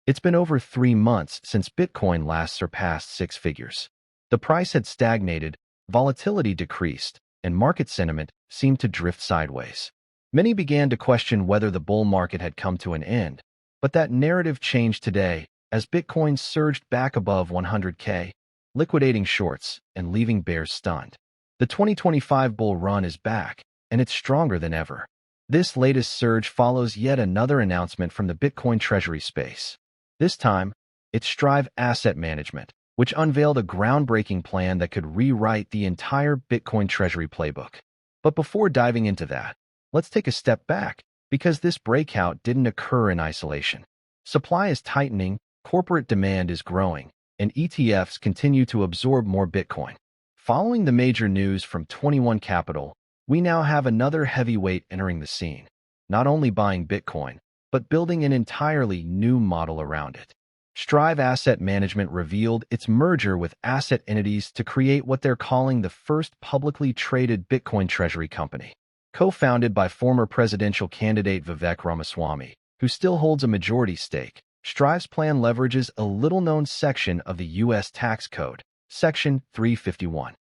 It's been over 3 months since Bitcoin last surpassed six figures. The price had stagnated, volatility decreased, and market sentiment seemed to drift sideways. Many began to question whether the bull market had come to an end, but that narrative changed today as Bitcoin surged back above 100K, liquidating shorts and leaving bears stunned. The 2025 bull run is back, and it's stronger than ever. This latest surge follows yet another announcement from the Bitcoin treasury space. This time, it's Strive Asset Management, which unveiled a groundbreaking plan that could rewrite the entire Bitcoin treasury playbook. But before diving into that, let's take a step back, because this breakout didn't occur in isolation. Supply is tightening, corporate demand is growing, and ETFs continue to absorb more Bitcoin. Following the major news from 21 Capital, we now have another heavyweight entering the scene, not only buying Bitcoin, but building an entirely new model around it. Strive Asset Management revealed its merger with asset entities to create what they're calling the first publicly traded Bitcoin treasury company. Co-founded by former presidential candidate Vivek Ramaswamy, who still holds a majority stake, Strive's plan leverages a little-known section of the U.S. tax code, Section 351.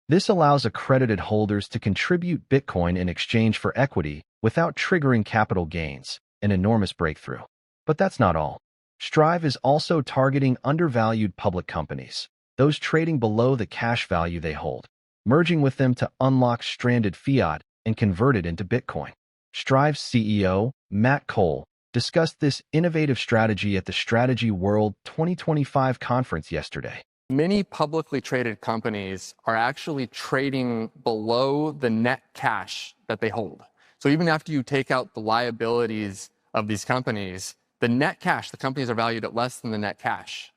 This allows accredited holders to contribute Bitcoin in exchange for equity without triggering capital gains, an enormous breakthrough. But that's not all. Strive is also targeting undervalued public companies, those trading below the cash value they hold, merging with them to unlock stranded fiat and convert it into Bitcoin. Strive's CEO, Matt Cole, discussed this innovative strategy at the Strategy World 2025 conference yesterday. Many publicly traded companies are actually trading below the net cash that they hold. So even after you take out the liabilities of these companies, the net cash, the companies are valued at less than the net cash.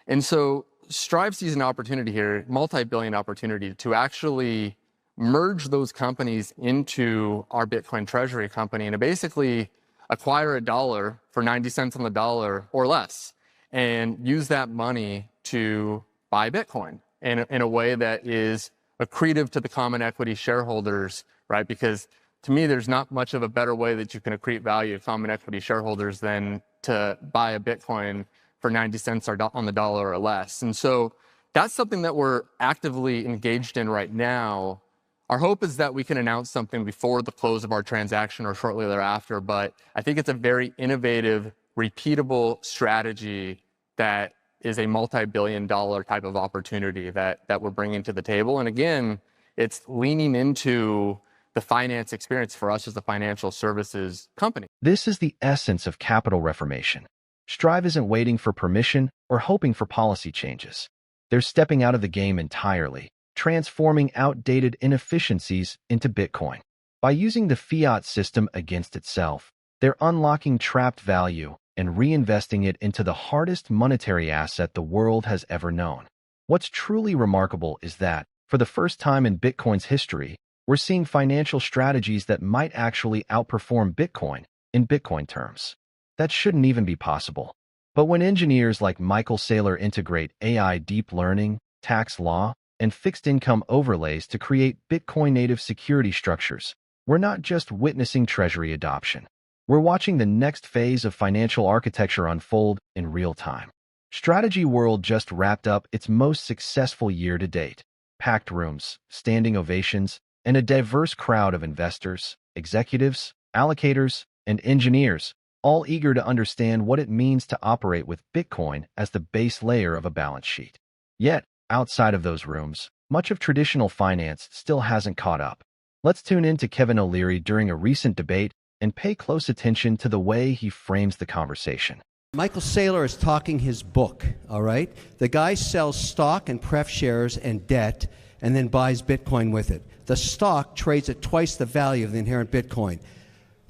And so Strive sees an opportunity here, multi-billion opportunity, to actually merge those companies into our Bitcoin treasury company and to basically acquire a dollar for 90 cents on the dollar or less and use that money to buy Bitcoin in a way that is accretive to the common equity shareholders, right? Because to me, there's not much of a better way that you can accrete value to common equity shareholders than to buy a Bitcoin for 90 cents on the dollar or less. And so that's something that we're actively engaged in right now. Our hope is that we can announce something before the close of our transaction or shortly thereafter, but I think it's a very innovative, repeatable strategy that is a multi-billion-dollar type of opportunity that we're bringing to the table. And again, it's leaning into the finance experience for us as a financial services company. This is the essence of capital reformation. Strive isn't waiting for permission or hoping for policy changes. They're stepping out of the game entirely, transforming outdated inefficiencies into Bitcoin. By using the fiat system against itself, they're unlocking trapped value and reinvesting it into the hardest monetary asset the world has ever known. What's truly remarkable is that, for the first time in Bitcoin's history, we're seeing financial strategies that might actually outperform Bitcoin in Bitcoin terms. That shouldn't even be possible. But when engineers like Michael Saylor integrate AI deep learning, tax law, and fixed income overlays to create Bitcoin-native security structures, we're not just witnessing treasury adoption. We're watching the next phase of financial architecture unfold in real time. Strategy World just wrapped up its most successful year to date. Packed rooms, standing ovations, and a diverse crowd of investors, executives, allocators, and engineers, all eager to understand what it means to operate with Bitcoin as the base layer of a balance sheet. Yet, outside of those rooms, much of traditional finance still hasn't caught up. Let's tune in to Kevin O'Leary during a recent debate and pay close attention to the way he frames the conversation. Michael Saylor is talking his book, all right? The guy sells stock and pref shares and debt and then buys Bitcoin with it. The stock trades at twice the value of the inherent Bitcoin.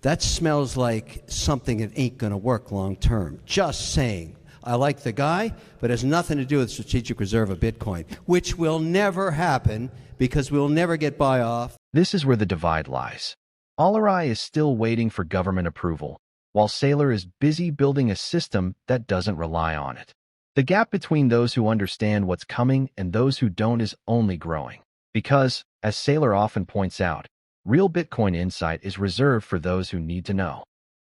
That smells like something that ain't going to work long term. Just saying. I like the guy, but it has nothing to do with the strategic reserve of Bitcoin, which will never happen because we'll never get buy-off. This is where the divide lies. O'Leary is still waiting for government approval, while Saylor is busy building a system that doesn't rely on it. The gap between those who understand what's coming and those who don't is only growing. Because, as Saylor often points out, real Bitcoin insight is reserved for those who need to know.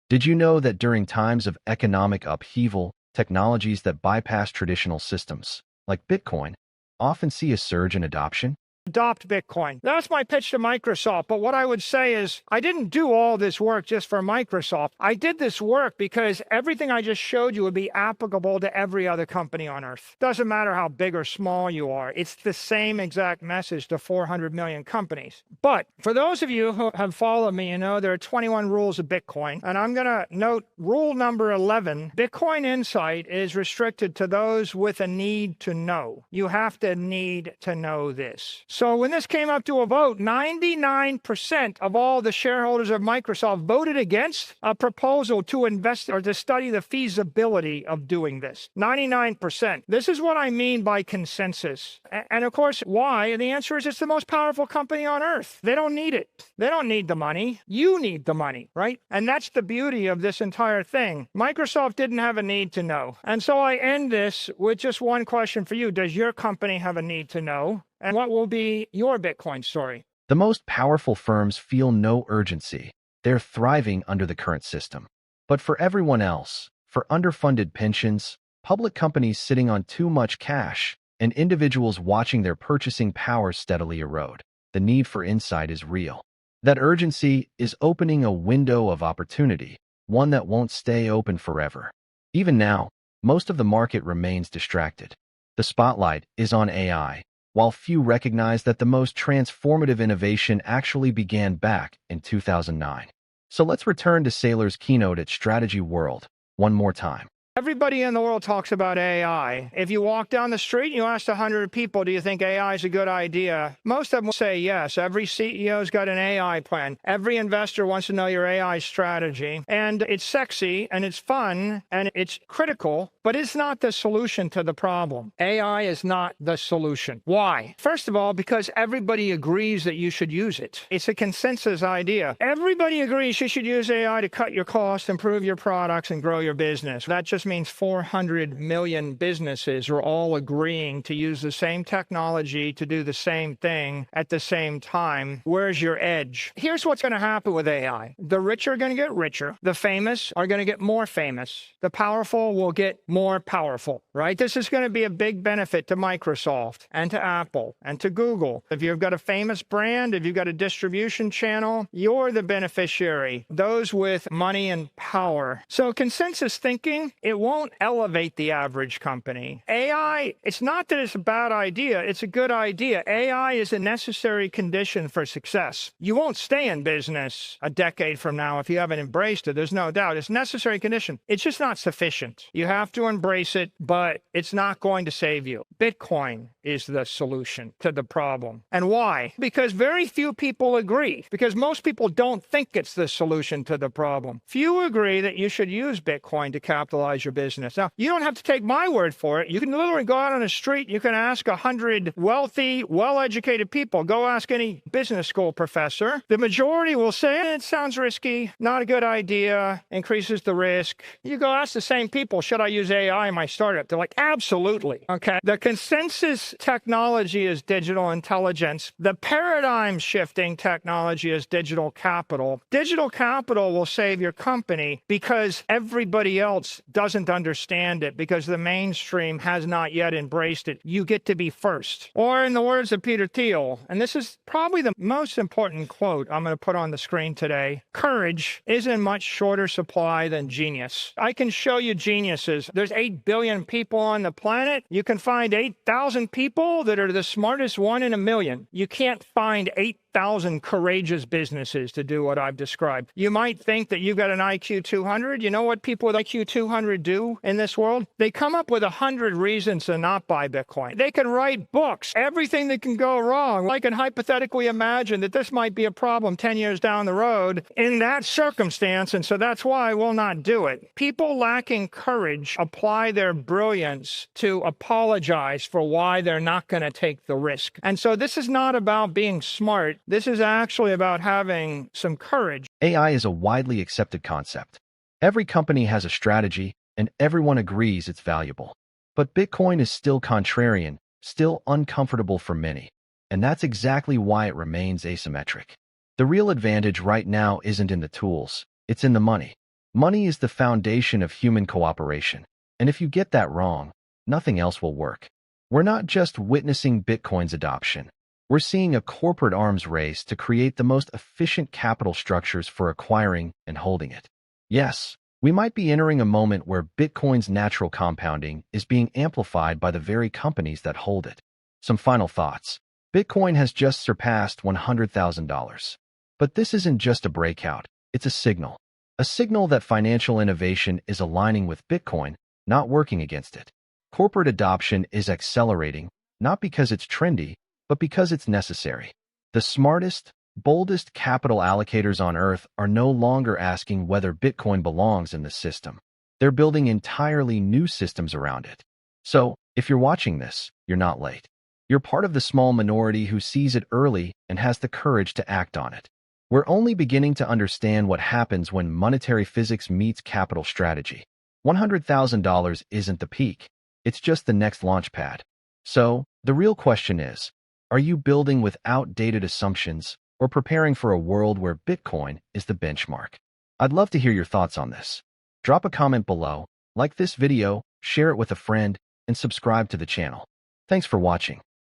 Did you know that during times of economic upheaval, technologies that bypass traditional systems, like Bitcoin, often see a surge in adoption. Adopt Bitcoin. That's my pitch to Microsoft. But what I would say is I didn't do all this work just for Microsoft. I did this work because everything I just showed you would be applicable to every other company on earth. Doesn't matter how big or small you are. It's the same exact message to 400 million companies. But for those of you who have followed me, you know there are 21 rules of Bitcoin. And I'm going to note rule number 11. Bitcoin insight is restricted to those with a need to know. You have to need to know this. So when this came up to a vote, 99% of all the shareholders of Microsoft voted against a proposal to invest or to study the feasibility of doing this. 99%. This is what I mean by consensus. And of course, why? And the answer is it's the most powerful company on earth. They don't need it. They don't need the money. You need the money, right? And that's the beauty of this entire thing. Microsoft didn't have a need to know. And so I end this with just one question for you. Does your company have a need to know? And what will be your Bitcoin story? The most powerful firms feel no urgency. They're thriving under the current system. But for everyone else, for underfunded pensions, public companies sitting on too much cash, and individuals watching their purchasing power steadily erode, the need for insight is real. That urgency is opening a window of opportunity, one that won't stay open forever. Even now, most of the market remains distracted. The spotlight is on AI, while few recognize that the most transformative innovation actually began back in 2009. So let's return to Saylor's keynote at Strategy World one more time. Everybody in the world talks about AI. If you walk down the street and you ask 100 people, do you think AI is a good idea? Most of them will say yes. Every CEO's got an AI plan. Every investor wants to know your AI strategy. And it's sexy and it's fun and it's critical, but it's not the solution to the problem. AI is not the solution. Why? First of all, because everybody agrees that you should use it. It's a consensus idea. Everybody agrees you should use AI to cut your costs, improve your products, and grow your business. That just means 400 million businesses are all agreeing to use the same technology to do the same thing at the same time. Where's your edge? Here's what's going to happen with AI. The rich are going to get richer. The famous are going to get more famous. The powerful will get more powerful, right? This is going to be a big benefit to Microsoft and to Apple and to Google. If you've got a famous brand, if you've got a distribution channel, you're the beneficiary. Those with money and power. So consensus thinking, it won't elevate the average company. AI, it's not that it's a bad idea, it's a good idea. AI is a necessary condition for success. You won't stay in business a decade from now if you haven't embraced it, there's no doubt. It's a necessary condition. It's just not sufficient. You have to embrace it, but it's not going to save you. Bitcoin is the solution to the problem. And why? Because very few people agree. Because most people don't think it's the solution to the problem. Few agree that you should use Bitcoin to capitalize your business. Now, you don't have to take my word for it. You can literally go out on the street. You can ask 100 wealthy, well-educated people. Go ask any business school professor. The majority will say, it sounds risky, not a good idea, increases the risk. You go ask the same people, should I use AI in my startup? They're like, absolutely. Okay. The consensus technology is digital intelligence. The paradigm shifting technology is digital capital. Digital capital will save your company because everybody else doesn't understand it, because the mainstream has not yet embraced it. You get to be first. Or in the words of Peter Thiel, and this is probably the most important quote I'm going to put on the screen today, courage is in much shorter supply than genius. I can show you geniuses. There's 8 billion people on the planet. You can find 8,000 people that are the smartest one in a million. You can't find 8,000 courageous businesses to do what I've described. You might think that you've got an IQ 200. You know what people with IQ 200 do in this world? They come up with 100 reasons to not buy Bitcoin. They can write books, everything that can go wrong. I can hypothetically imagine that this might be a problem 10 years down the road in that circumstance, and so that's why I will not do it. People lacking courage apply their brilliance to apologize for why they're not going to take the risk. And so this is not about being smart. This is actually about having some courage. AI is a widely accepted concept. Every company has a strategy, and everyone agrees it's valuable. But Bitcoin is still contrarian, still uncomfortable for many. And that's exactly why it remains asymmetric. The real advantage right now isn't in the tools, it's in the money. Money is the foundation of human cooperation. And if you get that wrong, nothing else will work. We're not just witnessing Bitcoin's adoption. We're seeing a corporate arms race to create the most efficient capital structures for acquiring and holding it. Yes, we might be entering a moment where Bitcoin's natural compounding is being amplified by the very companies that hold it. Some final thoughts. Bitcoin has just surpassed $100,000. But this isn't just a breakout, it's a signal. A signal that financial innovation is aligning with Bitcoin, not working against it. Corporate adoption is accelerating, not because it's trendy, but because it's necessary. The smartest, boldest capital allocators on Earth are no longer asking whether Bitcoin belongs in the system. They're building entirely new systems around it. So, if you're watching this, you're not late. You're part of the small minority who sees it early and has the courage to act on it. We're only beginning to understand what happens when monetary physics meets capital strategy. $100,000 isn't the peak. It's just the next launch pad. So, the real question is, are you building with outdated assumptions or preparing for a world where Bitcoin is the benchmark? I'd love to hear your thoughts on this. Drop a comment below, like this video, share it with a friend, and subscribe to the channel. Thanks for watching.